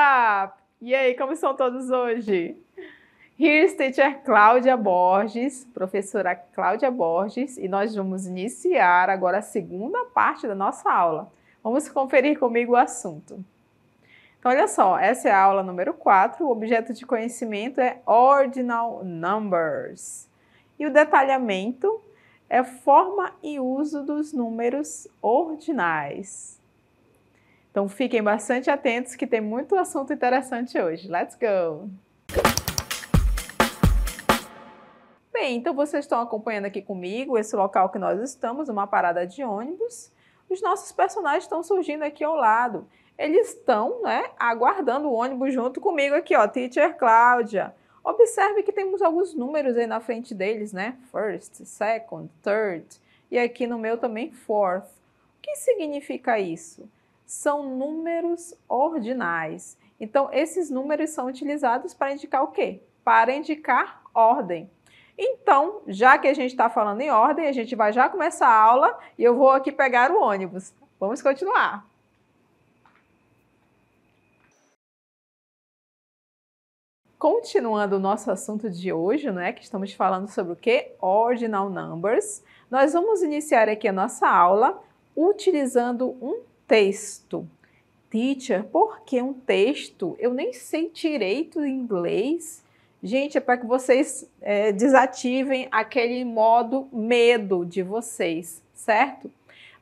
up? E aí, como estão todos hoje? Here's Teacher Cláudia Borges, professora Cláudia Borges, e nós vamos iniciar agora a segunda parte da nossa aula. Vamos conferir comigo o assunto. Então, olha só, essa é a aula número 4, o objeto de conhecimento é Ordinal Numbers. E o detalhamento é forma e uso dos números ordinais. Então, fiquem bastante atentos que tem muito assunto interessante hoje. Let's go! Bem, então vocês estão acompanhando aqui comigo esse local que nós estamos, uma parada de ônibus. Os nossos personagens estão surgindo aqui ao lado. Eles estão, aguardando o ônibus junto comigo aqui, ó, Teacher Cláudia. Observe que temos alguns números aí na frente deles, né? First, second, third e aqui no meu também fourth. O que significa isso? São números ordinais. Então, esses números são utilizados para indicar o quê? Para indicar ordem. Então, já que a gente está falando em ordem, a gente vai já começar a aula e eu vou aqui pegar o ônibus. Vamos continuar. Continuando o nosso assunto de hoje, que estamos falando sobre o quê? Ordinal Numbers. Nós vamos iniciar aqui a nossa aula utilizando um texto. Teacher, por que um texto? Eu nem sei direito inglês. Gente, é para que vocês desativem aquele modo medo de vocês, certo?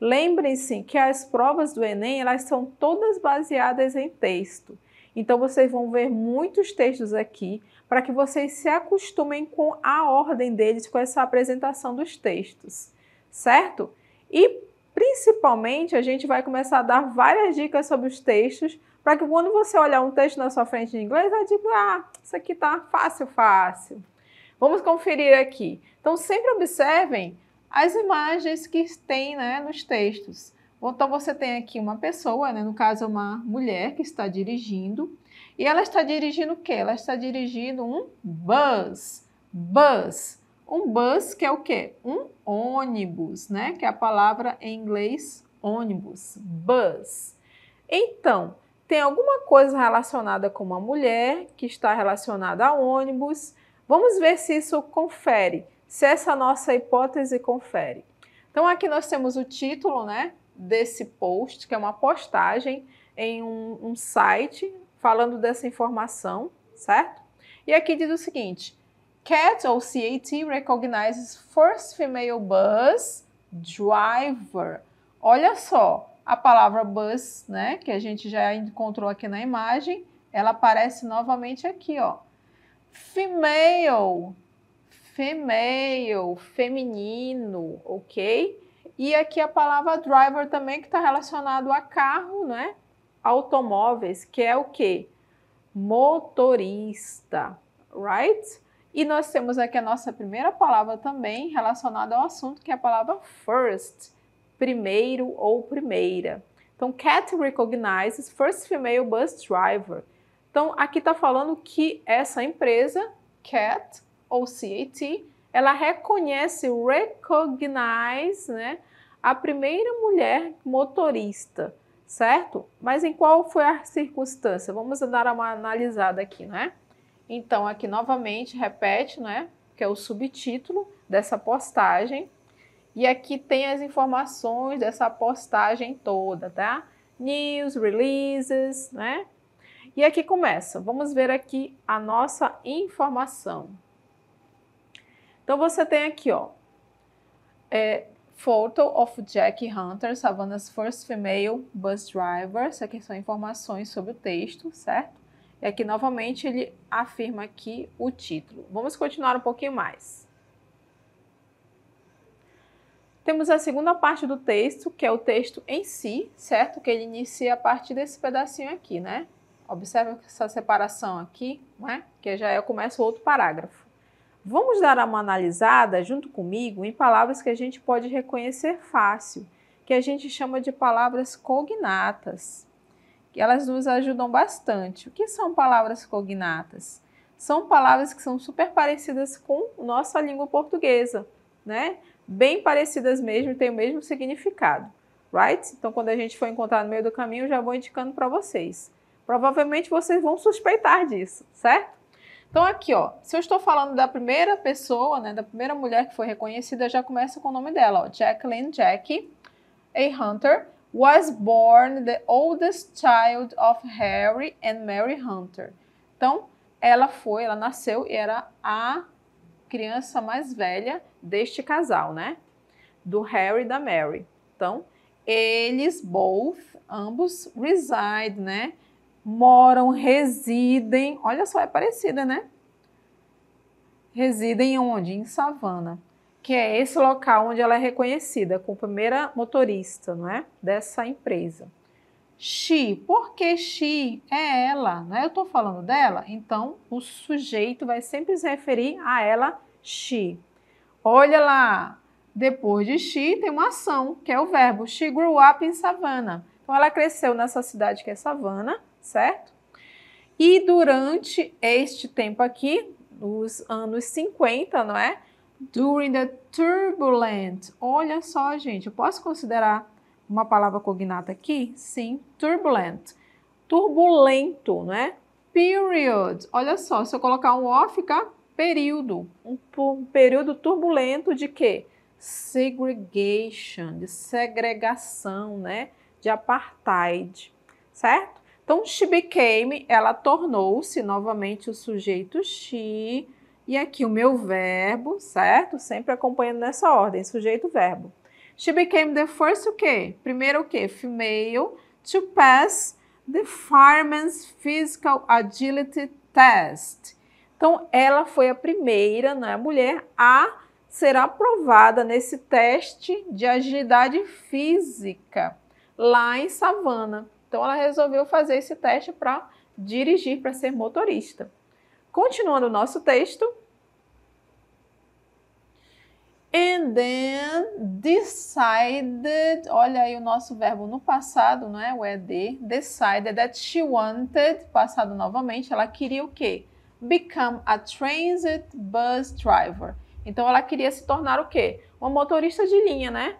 Lembrem-se que as provas do Enem, elas são todas baseadas em texto. Então, vocês vão ver muitos textos aqui para que vocês se acostumem com a ordem deles, com essa apresentação dos textos, certo? E, principalmente, a gente vai começar a dar várias dicas sobre os textos para que quando você olhar um texto na sua frente em inglês, vai dizer, isso aqui tá fácil, fácil. Vamos conferir aqui. Então, sempre observem as imagens que tem nos textos. Então, você tem aqui uma pessoa, no caso, uma mulher que está dirigindo. E ela está dirigindo o quê? Ela está dirigindo um bus. Bus. Um bus que é o quê? Um ônibus, que é a palavra em inglês ônibus. Bus. Então, tem alguma coisa relacionada com uma mulher que está relacionada a ônibus. Vamos ver se isso confere, se essa nossa hipótese confere. Então, aqui nós temos o título, desse post, que é uma postagem em um site falando dessa informação, certo? E aqui diz o seguinte, CAT ou CAT recognizes first female bus driver. Olha só, a palavra bus, que a gente já encontrou aqui na imagem, ela aparece novamente aqui, ó. Female, feminino, ok? E aqui a palavra driver também, que está relacionado a carro, automóveis, que é o quê? Motorista, right? E nós temos aqui a nossa primeira palavra também relacionada ao assunto, que é a palavra first, primeiro ou primeira. Então, CAT recognizes first female bus driver. Então, aqui está falando que essa empresa, CAT ou CAT, ela reconhece, recognize, a primeira mulher motorista, certo? Mas em qual foi a circunstância? Vamos dar uma analisada aqui, Então, aqui novamente, repete, que é o subtítulo dessa postagem. E aqui tem as informações dessa postagem toda, tá? News, releases, E aqui começa. Vamos ver aqui a nossa informação. Então, você tem aqui, ó, Photo of Jackie Hunter, Savannah's first female bus driver. Isso aqui são informações sobre o texto, certo? E aqui, novamente, ele afirma aqui o título. Vamos continuar um pouquinho mais. Temos a segunda parte do texto, que é o texto em si, certo? Que ele inicia a partir desse pedacinho aqui, Observe essa separação aqui, Que já começa o outro parágrafo. Vamos dar uma analisada junto comigo em palavras que a gente pode reconhecer fácil, que a gente chama de palavras cognatas. Elas nos ajudam bastante. O que são palavras cognatas? São palavras que são super parecidas com a nossa língua portuguesa, Bem parecidas mesmo, têm o mesmo significado, right? Então, quando a gente for encontrar no meio do caminho, eu já vou indicando para vocês. Provavelmente vocês vão suspeitar disso, certo? Então aqui, ó, se eu estou falando da primeira pessoa, né, da primeira mulher que foi reconhecida, já começa com o nome dela, ó, Jacqueline Jackie A. Hunter was born the oldest child of Harry and Mary Hunter. Então, ela nasceu e era a criança mais velha deste casal, né? Do Harry e da Mary. Então, eles ambos reside, né? Moram, residem, olha só, é parecida, né? Residem onde? Em Savannah, que é esse local onde ela é reconhecida como primeira motorista, não é? Dessa empresa. She, por que she? É ela, né? Eu estou falando dela, então o sujeito vai sempre se referir a ela, she. Olha lá, depois de she tem uma ação, que é o verbo. She grew up in Savannah. Então ela cresceu nessa cidade que é Savannah, certo? E durante este tempo aqui, nos anos 50, não é? During the turbulent. Olha só, gente, eu posso considerar uma palavra cognata aqui? Sim, turbulent. Turbulento, não é? Period. Olha só, se eu colocar um O, fica período. Um período turbulento de quê? Segregation, de segregação, né? De apartheid, certo? Então, she became, ela tornou-se, novamente o sujeito she, e aqui o meu verbo, certo? Sempre acompanhando nessa ordem, sujeito, verbo. She became the first o quê? Primeiro o quê? Female to pass the Fireman's Physical Agility Test. Então, ela foi a primeira, né, mulher a ser aprovada nesse teste de agilidade física lá em Savannah. Então, ela resolveu fazer esse teste para dirigir, para ser motorista. Continuando o nosso texto. And then decided, olha aí o nosso verbo no passado, não é? O ED. Decided that she wanted, passado novamente, ela queria o quê? Become a transit bus driver. Então, ela queria se tornar o quê? Uma motorista de linha, né?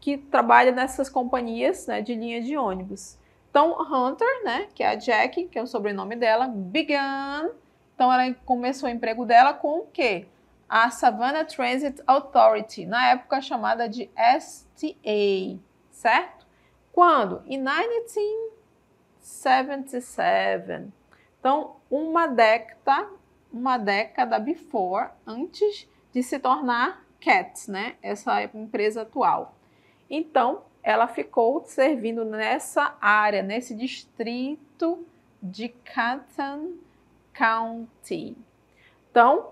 Que trabalha nessas companhias, né, de linha de ônibus. Então, Hunter, né, que é a Jackie, que é o sobrenome dela, began. Então, ela começou o emprego dela com o quê? A Savannah Transit Authority, na época chamada de STA, certo? Quando? Em 1977. Então, uma década before, antes de se tornar CAT, né? Essa empresa atual. Então, ela ficou servindo nessa área, nesse distrito de Canton County. Então,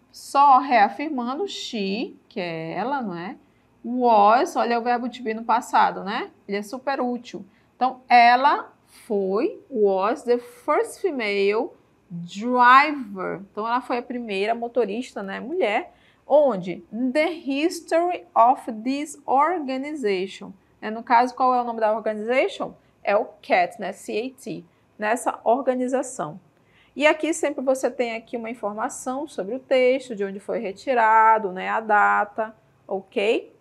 só reafirmando, she, que é ela, não é? Was, olha o verbo to be no passado, né? Ele é super útil. Então, ela foi, was the first female driver. Então, ela foi a primeira motorista, né, mulher. Onde? The history of this organization. No caso, qual é o nome da organization? É o CAT, né? C-A-T. Nessa organização. E aqui sempre você tem aqui uma informação sobre o texto, de onde foi retirado, né? A data, ok?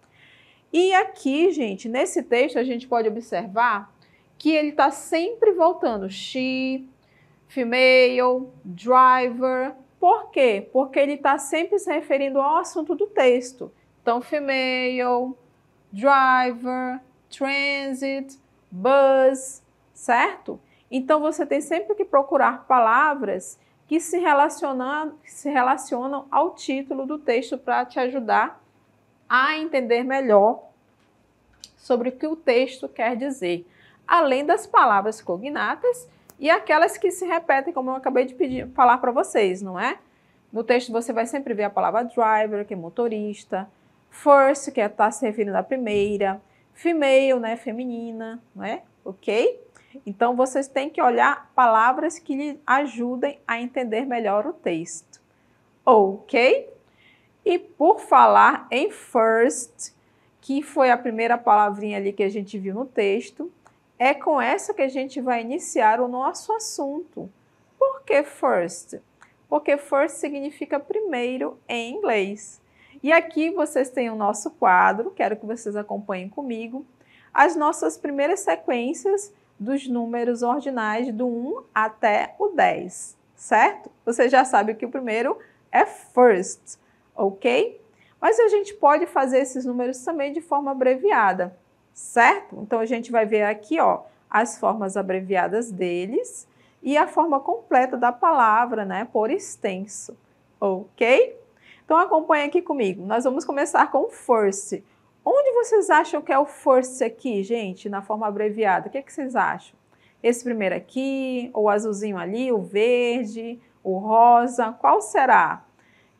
E aqui, gente, nesse texto a gente pode observar que ele está sempre voltando. She, female, driver. Por quê? Porque ele está sempre se referindo ao assunto do texto. Então, female, driver, transit, bus, certo? Então, você tem sempre que procurar palavras que se relacionam ao título do texto para te ajudar a entender melhor sobre o que o texto quer dizer. Além das palavras cognatas e aquelas que se repetem, como eu acabei de falar para vocês, não é? No texto você vai sempre ver a palavra driver, que é motorista, first, que está se referindo à primeira, female, né, feminina, não é? Ok? Então, vocês têm que olhar palavras que lhe ajudem a entender melhor o texto. Ok? E por falar em first, que foi a primeira palavrinha ali que a gente viu no texto, é com essa que a gente vai iniciar o nosso assunto. Por que first? Porque first significa primeiro em inglês. E aqui vocês têm o nosso quadro, quero que vocês acompanhem comigo, as nossas primeiras sequências dos números ordinais do 1 até o 10, certo? Você já sabe que o primeiro é first, ok? Mas a gente pode fazer esses números também de forma abreviada, certo? Então, a gente vai ver aqui, ó, as formas abreviadas deles e a forma completa da palavra, né, por extenso, ok? Então, acompanha aqui comigo. Nós vamos começar com o first. Onde vocês acham que é o first aqui, gente, na forma abreviada? O que vocês acham? Esse primeiro aqui, o azulzinho ali, o verde, o rosa, qual será?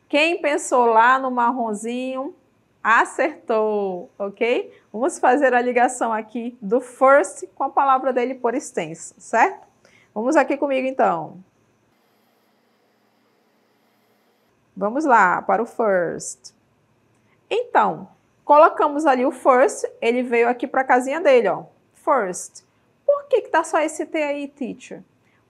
Quem pensou lá no marronzinho, acertou, ok? Vamos fazer a ligação aqui do first com a palavra dele por extenso, certo? Vamos aqui comigo, então. Vamos lá para o first. Então, colocamos ali o first, ele veio aqui para a casinha dele, ó. First. Por que está só esse T aí, teacher?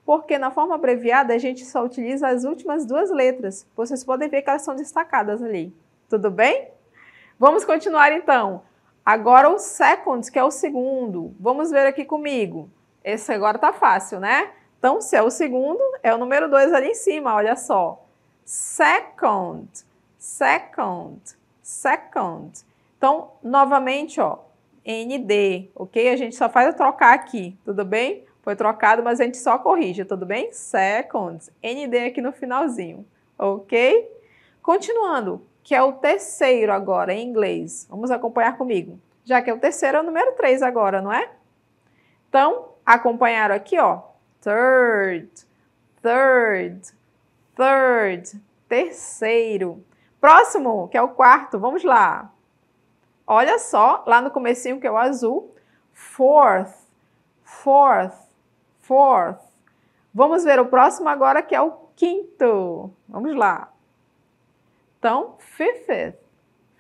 Porque na forma abreviada a gente só utiliza as últimas duas letras. Vocês podem ver que elas são destacadas ali. Tudo bem? Vamos continuar então. Agora o second, que é o segundo. Vamos ver aqui comigo. Esse agora tá fácil, né? Então, se é o segundo, é o número 2 ali em cima, olha só. Second, second, second. Então, novamente, ó, ND, ok? A gente só faz trocar aqui, tudo bem? Foi trocado, mas a gente só corrige, tudo bem? Second, ND aqui no finalzinho, ok? Continuando, que é o terceiro agora, em inglês. Vamos acompanhar comigo. Já que é o terceiro, é o número 3 agora, não é? Então, acompanharam aqui, ó. Third, third, third, terceiro. Próximo, que é o quarto, vamos lá. Olha só, lá no comecinho, que é o azul. Fourth, fourth, fourth. Vamos ver o próximo agora, que é o quinto. Vamos lá. Então, fifth,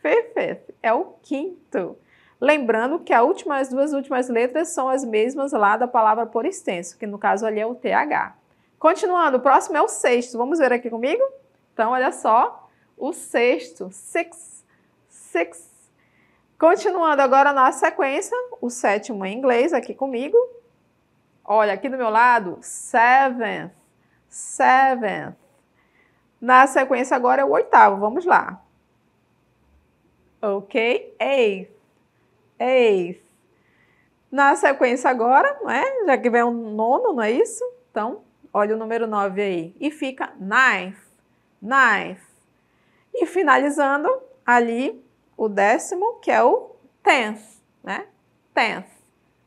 fifth é o quinto. Lembrando que as duas últimas letras são as mesmas lá da palavra por extenso, que no caso ali é o TH. Continuando, o próximo é o sexto. Vamos ver aqui comigo? Então, olha só, o sexto, six, six. Continuando agora na sequência, o sétimo em inglês aqui comigo. Olha, aqui do meu lado, seventh, seventh. Na sequência agora é o oitavo, vamos lá. Ok, eighth, eighth. Na sequência agora, não é? Já que vem o nono, não é isso? Então, olha o número 9 aí. E fica ninth, ninth. E finalizando ali o décimo, que é o tenth, né? Tenth.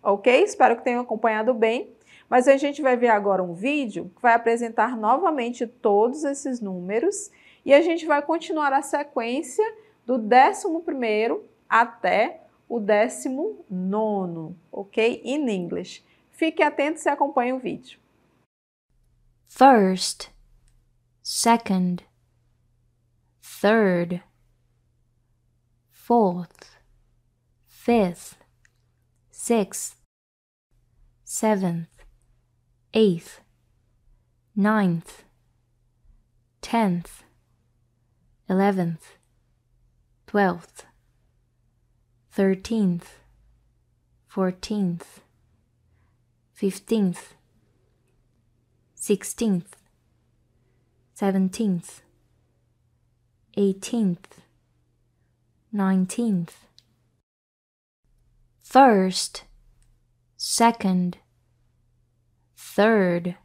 Ok? Espero que tenham acompanhado bem. Mas a gente vai ver agora um vídeo que vai apresentar novamente todos esses números e a gente vai continuar a sequência do 11º até o 19º, ok? In English. Fique atento e acompanhe o vídeo. First, second, third, fourth, fifth, sixth, seventh, eighth, ninth, 10th, 11th, 12th, 13th, 14th, 15th, 16th, 17th, 18th, 19th. First, second, third,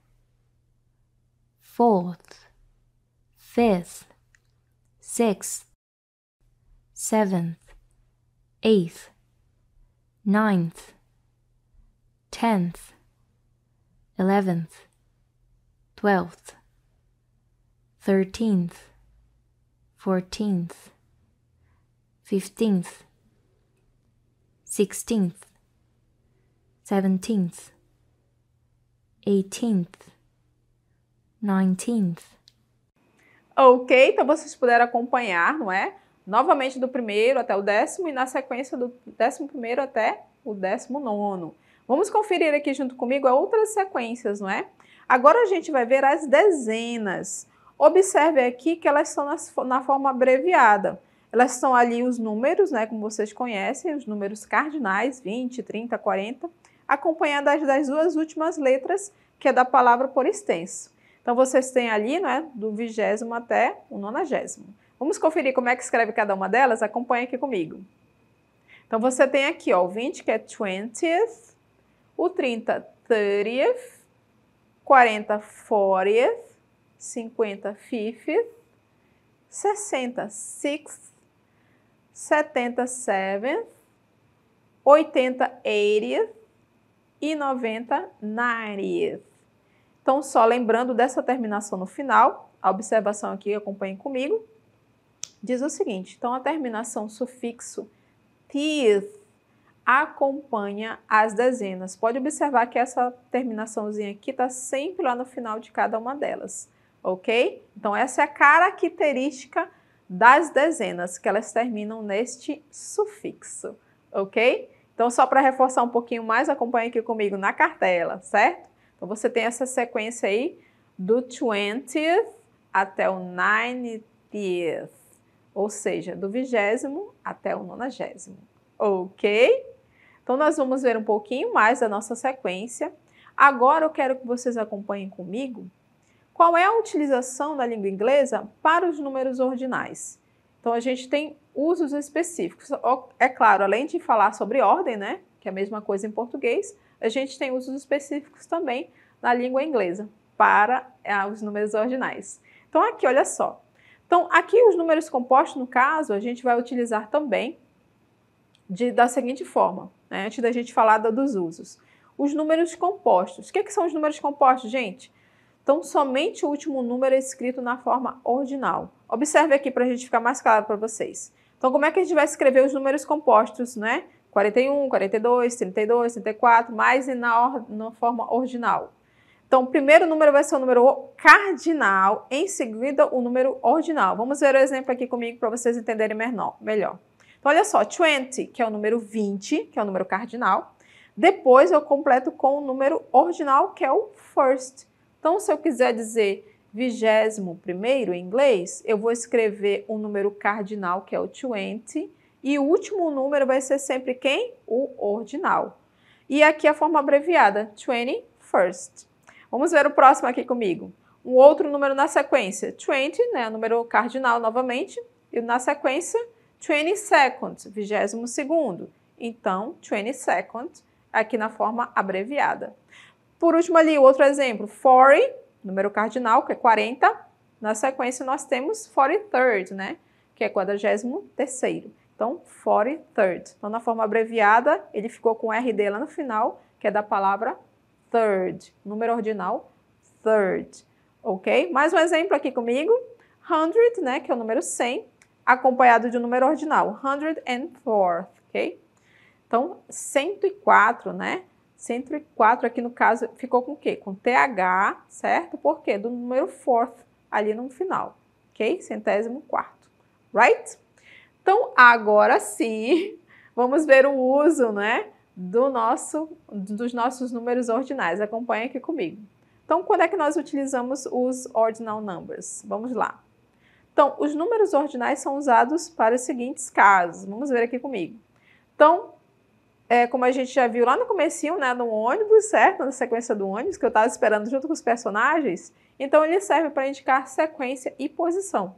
fourth, fifth, sixth, seventh, eighth, ninth, 10th, 11th, 12th, 13th, 14th, 15th, 16th, 17th, 18th, 19th. Ok, então vocês puderam acompanhar, não é? Novamente do primeiro até o 10º e na sequência do 11º até o 19º. Vamos conferir aqui junto comigo outras sequências, não é? Agora a gente vai ver as dezenas. Observe aqui que elas são na forma abreviada. Elas são ali os números, né, como vocês conhecem, os números cardinais, 20, 30, 40. acompanhada das duas últimas letras, que é da palavra por extenso. Então, vocês têm ali, né, do 20º até o 90º. Vamos conferir como é que escreve cada uma delas? Acompanhe aqui comigo. Então, você tem aqui, ó, o 20, que é 20th, o 30, 30th, 40, 40th, 50, 50th, 60, 6th, 70, 7th, 80, 80th e 90, 90th. Então, só lembrando dessa terminação no final, a observação aqui, acompanhem comigo, diz o seguinte, então a terminação sufixo teeth acompanha as dezenas. Pode observar que essa terminaçãozinha aqui está sempre lá no final de cada uma delas, ok? Então, essa é a característica das dezenas, que elas terminam neste sufixo, ok? Então, só para reforçar um pouquinho mais, acompanhe aqui comigo na cartela, certo? Então, você tem essa sequência aí do 20th até o 90th, ou seja, do 20º até o 90º, ok? Então, nós vamos ver um pouquinho mais da nossa sequência. Agora, eu quero que vocês acompanhem comigo qual é a utilização da língua inglesa para os números ordinais. Então, a gente tem usos específicos. É claro, além de falar sobre ordem, né, que é a mesma coisa em português, a gente tem usos específicos também na língua inglesa para os números ordinais. Então, aqui, olha só. Então, aqui os números compostos, no caso, a gente vai utilizar também da seguinte forma, né, antes da gente falar dos usos. Os números compostos. O que são os números compostos, gente? Então, somente o último número é escrito na forma ordinal. Observe aqui para a gente ficar mais claro para vocês. Então, como é que a gente vai escrever os números compostos, né? 41, 42, 32, 34, mais na forma ordinal. Então, o primeiro número vai ser o número cardinal, em seguida o número ordinal. Vamos ver o exemplo aqui comigo para vocês entenderem melhor. Então, olha só, 20, que é o número 20, que é o número cardinal. Depois eu completo com o número ordinal, que é o first. Então, se eu quiser dizer 21º em inglês, eu vou escrever o número cardinal, que é o 20, e o último número vai ser sempre quem? O ordinal. E aqui a forma abreviada, 21st. Vamos ver o próximo aqui comigo. Um outro número na sequência, 20, né, o número cardinal novamente, e na sequência, 22nd, 22º. Então, 22nd, aqui na forma abreviada. Por último ali, outro exemplo, 40, número cardinal, que é 40. Na sequência, nós temos 43rd, né? Que é 43º. Então, 43rd. Então, na forma abreviada, ele ficou com RD lá no final, que é da palavra third. Número ordinal, third. Ok? Mais um exemplo aqui comigo. 100, né? Que é o número 100, acompanhado de um número ordinal. 104th, ok? Então, 104, né? 104 aqui no caso ficou com o quê? Com TH, certo? Por quê? Do número fourth ali no final, ok? 104º, right? Então, agora sim, vamos ver o uso, né, dos nossos números ordinais. Acompanhe aqui comigo. Então, quando é que nós utilizamos os ordinal numbers? Vamos lá. Então, os números ordinais são usados para os seguintes casos. Vamos ver aqui comigo. Então, como a gente já viu lá no comecinho, né, no ônibus, certo? Na sequência do ônibus, que eu estava esperando junto com os personagens. Então, ele serve para indicar sequência e posição.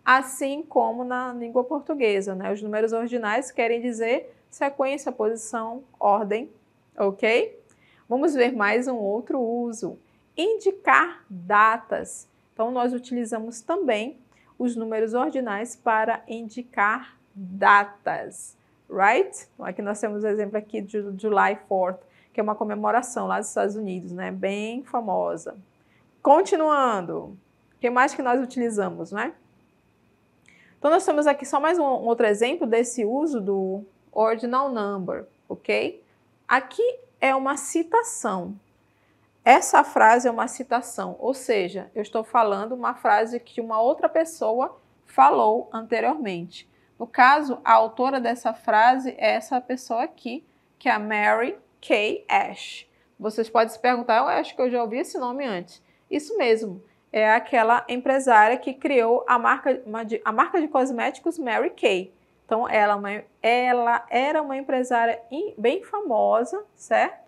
Assim como na língua portuguesa, né? Os números ordinais querem dizer sequência, posição, ordem, ok? Vamos ver mais um outro uso. Indicar datas. Então, nós utilizamos também os números ordinais para indicar datas. Right? Então, aqui nós temos o exemplo aqui de July 4th, que é uma comemoração lá dos Estados Unidos, né? Bem famosa. Continuando, o que mais que nós utilizamos, né? Então, nós temos aqui só mais um outro exemplo desse uso do ordinal number, ok? Aqui é uma citação. Essa frase é uma citação, ou seja, eu estou falando uma frase que uma outra pessoa falou anteriormente. No caso, a autora dessa frase é essa pessoa aqui, que é a Mary Kay Ash. Vocês podem se perguntar, eu acho que eu já ouvi esse nome antes. Isso mesmo, é aquela empresária que criou a marca de cosméticos Mary Kay. Então, ela era uma empresária bem famosa, certo?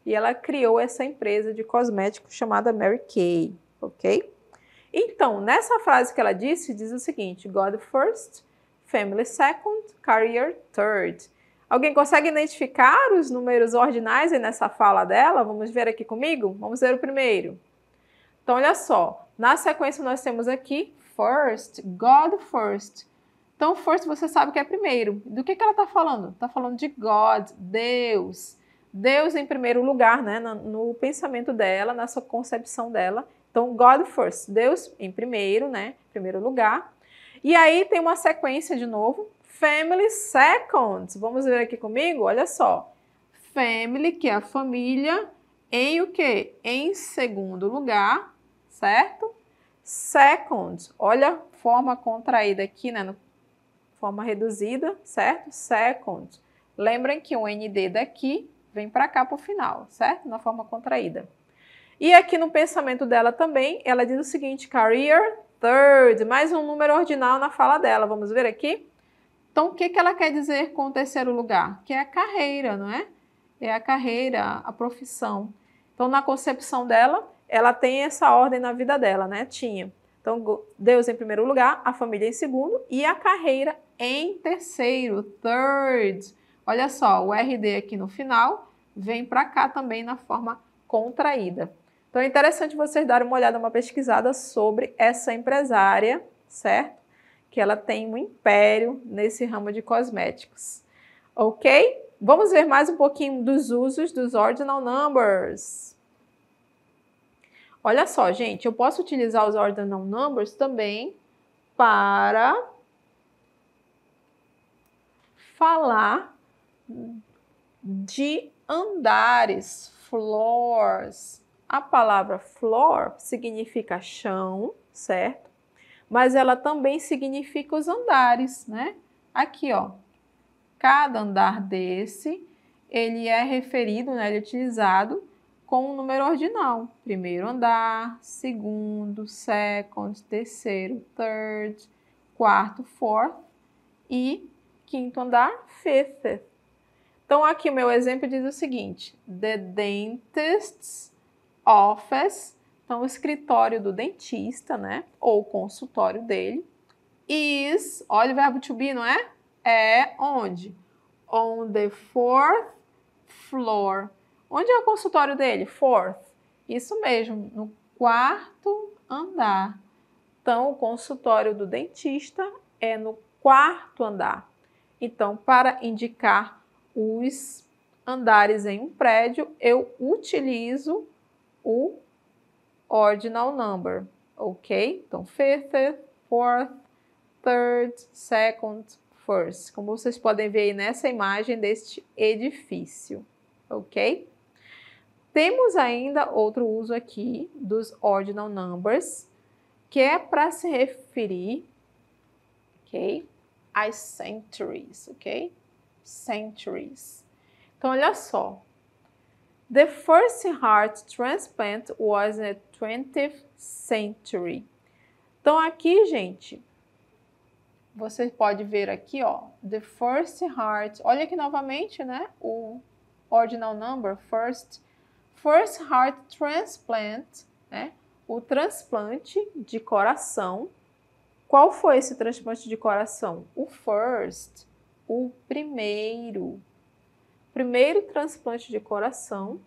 e ela criou essa empresa de cosméticos chamada Mary Kay, ok? Então, nessa frase que ela disse, diz o seguinte: God first, family second, career third. Alguém consegue identificar os números ordinais aí nessa fala dela? Vamos ver aqui comigo? Vamos ver o primeiro. Então, olha só. Na sequência, nós temos aqui first, God first. Então, first você sabe que é primeiro. Do que ela está falando? Está falando de God, Deus. Deus em primeiro lugar, né? No pensamento dela, na sua concepção dela. Então, God first. Deus em primeiro, né? Primeiro lugar. E aí tem uma sequência de novo. Family second. Vamos ver aqui comigo? Olha só. Family, que é a família, em o quê? Em segundo lugar, certo? Second. Olha a forma contraída aqui, né? Forma reduzida, certo? Second. Lembrem que o ND daqui vem para cá para o final, certo? Na forma contraída. E aqui no pensamento dela também, ela diz o seguinte: career third. Mais um número ordinal na fala dela. Vamos ver aqui? Então, o que ela quer dizer com o terceiro lugar? Que é a carreira, não é? É a carreira, a profissão. Então, na concepção dela, ela tem essa ordem na vida dela, né? Tinha. Então, Deus em primeiro lugar, a família em segundo e a carreira em terceiro, third. Olha só, o RD aqui no final vem para cá também na forma contraída. Então, é interessante vocês darem uma olhada, uma pesquisada sobre essa empresária, certo? Que ela tem um império nesse ramo de cosméticos. Ok? Vamos ver mais um pouquinho dos usos dos ordinal numbers. Olha só, gente, eu posso utilizar os ordinal numbers também para falar de andares, floors. A palavra floor significa chão, certo? Mas ela também significa os andares, né? Aqui, ó, cada andar desse, ele é referido, né, ele é utilizado com um número ordinal. Primeiro andar, segundo, second, terceiro, third, quarto, fourth e quinto andar, fifth. Então, aqui o meu exemplo diz o seguinte: the dentist's office. Então, o escritório do dentista, né? Ou o consultório dele. Is, olha o verbo to be, não é? É onde? On the fourth floor. Onde é o consultório dele? Fourth. Isso mesmo, no quarto andar. Então, o consultório do dentista é no quarto andar. Então, para indicar os andares em um prédio, eu utilizo o ordinal number, ok? Então, fifth, fourth, third, second, first. Como vocês podem ver aí nessa imagem deste edifício, ok? Temos ainda outro uso aqui dos ordinal numbers, que é para se referir, ok? As centuries, ok? Centuries. Então, olha só. The first heart transplant was in the 20th century. Então, aqui, gente, você pode ver aqui, ó, the first heart. Olha aqui novamente, né? O ordinal number, first. First heart transplant, né? O transplante de coração. Qual foi esse transplante de coração? O first, o primeiro. Primeiro transplante de coração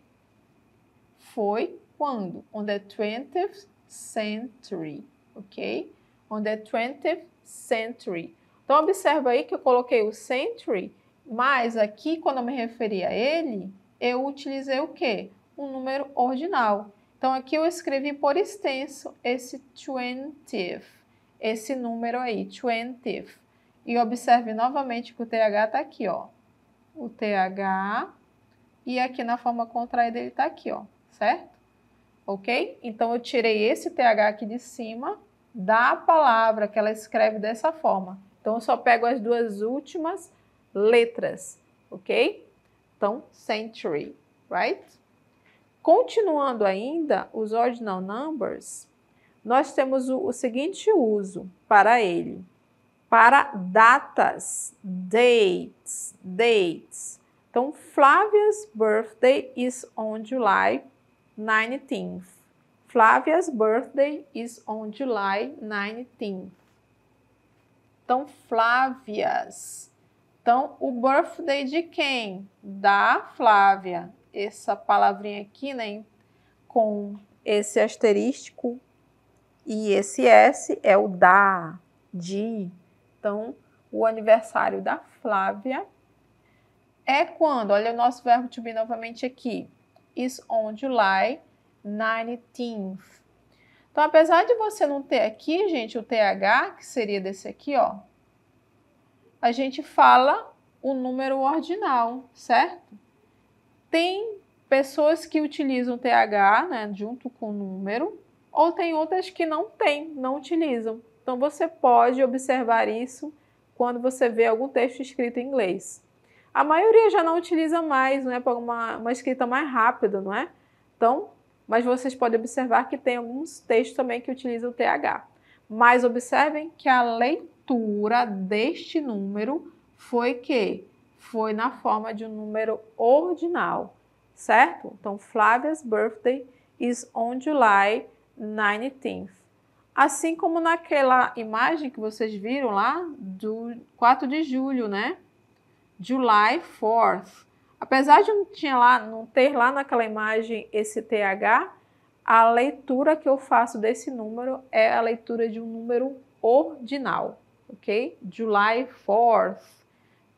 foi quando? On the 20th century, ok? On the 20th century. Então, observa aí que eu coloquei o century, mas aqui, quando eu me referi a ele, eu utilizei o quê? Um número ordinal. Então, aqui eu escrevi por extenso esse 20th, esse número aí, 20th. E observe novamente que o TH está aqui, ó. O TH, e aqui na forma contraída ele está aqui, ó, certo? Ok? Então, eu tirei esse TH aqui de cima da palavra que ela escreve dessa forma. Então, eu só pego as duas últimas letras, ok? Então, century, right? Continuando ainda, os ordinal numbers, nós temos o seguinte uso para ele. Para datas, dates. Então, Flavia's birthday is on July 19th. Flavia's birthday is on July 19th. Então, Flavia's. Então, o birthday de quem? Da Flávia. Essa palavrinha aqui, né, com esse asterístico e esse S é o da, de. Então, o aniversário da Flávia é quando? Olha o nosso verbo to be novamente aqui. Is on July 19th. Então, apesar de você não ter aqui, gente, o TH, que seria desse aqui, ó, a gente fala o número ordinal, certo? Tem pessoas que utilizam o TH, né, junto com o número, ou tem outras que não utilizam. Então, você pode observar isso quando você vê algum texto escrito em inglês. A maioria já não utiliza mais, não é, para uma escrita mais rápida, não é? Então, mas vocês podem observar que tem alguns textos também que utilizam o TH. Mas observem que a leitura deste número foi que? Foi na forma de um número ordinal, certo? Então, Flavia's birthday is on July 19th. Assim como naquela imagem que vocês viram lá do 4 de julho, né? July 4th. Apesar de não ter lá naquela imagem esse TH, a leitura que eu faço desse número é a leitura de um número ordinal, ok? July 4th,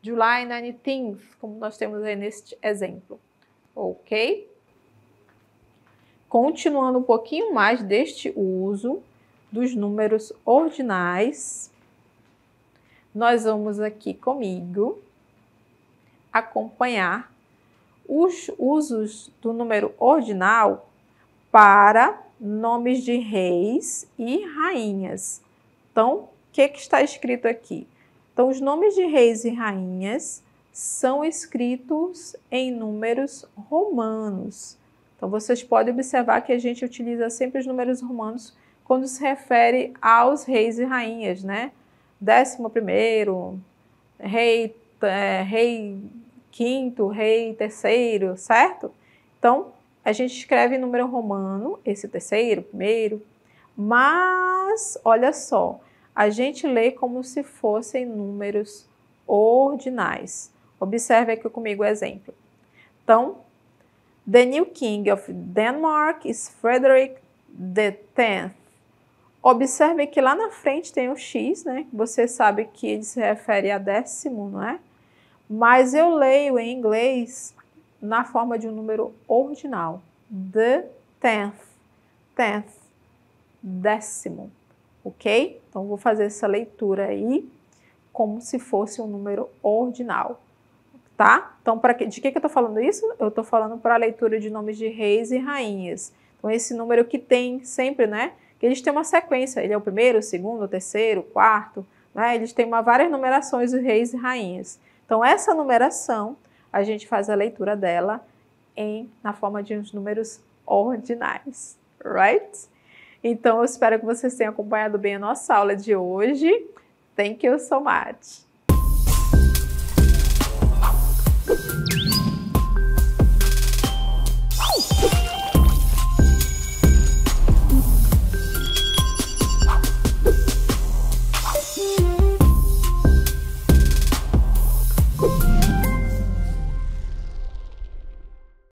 July 19th, como nós temos aí neste exemplo, ok? Continuando um pouquinho mais deste uso dos números ordinais, nós vamos aqui comigo acompanhar os usos do número ordinal para nomes de reis e rainhas. Então, o que está escrito aqui? Então, os nomes de reis e rainhas são escritos em números romanos. Então, vocês podem observar que a gente utiliza sempre os números romanos quando se refere aos reis e rainhas, né? 11º, rei quinto, rei terceiro, certo? Então, a gente escreve em número romano, esse terceiro, primeiro, mas, olha só, a gente lê como se fossem números ordinais. Observe aqui comigo o exemplo. Então, the new king of Denmark is Frederick X. Observe que lá na frente tem o X, né? Você sabe que ele se refere a décimo, não é? Mas eu leio em inglês na forma de um número ordinal. The 10th, décimo, ok? Então, vou fazer essa leitura aí como se fosse um número ordinal, tá? Então, de que eu estou falando isso? Eu estou falando para a leitura de nomes de reis e rainhas. Então, esse número que tem sempre, né? Que eles têm uma sequência, ele é o primeiro, o segundo, o terceiro, o quarto, né? Eles têm várias numerações de reis e rainhas. Então, essa numeração, a gente faz a leitura dela na forma de uns números ordinais, right? Então, eu espero que vocês tenham acompanhado bem a nossa aula de hoje. Thank you so much!